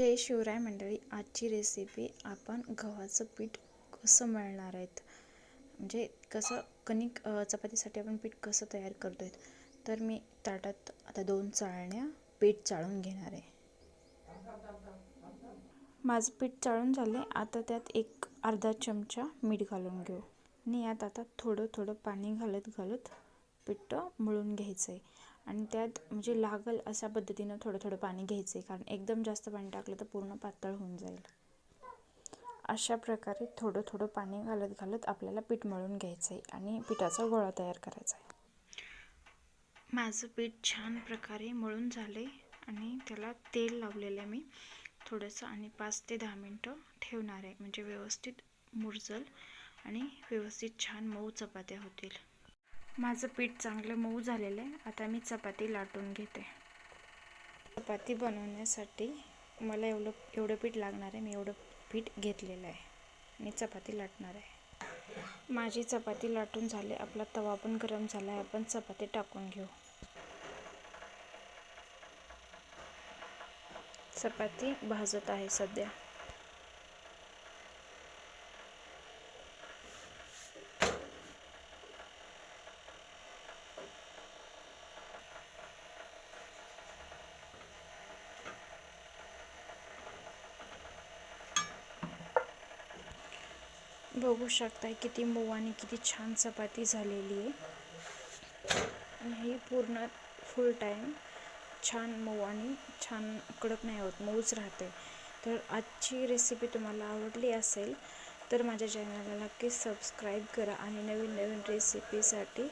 जय शिवराय मंडळी. आजची रेसिपी आपण गव्हाचं पीठ कसं मळणार आहेत, म्हणजे कसं कणिक चपातीसाठी आपण पीठ कसं तयार करतो आहे. तर मी ताटात आता 2 चाळण्या पीठ चाळून घेणार आहे. माझं पीठ चाळून झाले. आता त्यात एक अर्धा चमचा मीठ घालून घेऊ आणि यात आता थोडं थोडं पाणी घालत पीठ मळून घ्यायचं आहे. आणि त्यात म्हणजे लागल अशा पद्धतीनं थोडं थोडं पाणी घ्यायचं आहे, कारण एकदम जास्त पाणी टाकलं तर पूर्ण पातळ होऊन जाईल. अशा प्रकारे थोडं थोडं पाणी घालत आपल्याला पीठ मळून घ्यायचं आहे आणि पिठाचा गोळा तयार करायचा आहे. माझं पीठ छान प्रकारे मळून झाले आणि त्याला तेल लावलेलं आहे मी थोडंसं, आणि 5 ते 10 मिनटं ठेवणार आहे, म्हणजे व्यवस्थित मुरजल आणि व्यवस्थित छान मऊ चपात्या होतील. माझं पीठ चांगलं मऊ झालेलं आहे. आता मी चपाती लाटून घेते. चपाती बनवण्यासाठी मला एवढं पीठ लागणार आहे. मी एवढं पीठ घेतलेलं आहे आणि चपाती लाटणार आहे. माझी चपाती लाटून झाली. आपला तवा पण गरम झाला आहे. आपण चपाती टाकून घेऊ. चपाती भाजत आहे सध्या. बघू शकताय किती मऊ आणि किती छान चपाती झालेली आहे. आणि ही पूर्ण फुल टाईम छान मऊ आणि छान कडक नाही होत, मऊच राहते. तर आजची रेसिपी तुम्हाला आवडली असेल तर माझ्या चॅनलला नक्कीच सबस्क्राईब करा आणि नवीन नवीन रेसिपीसाठी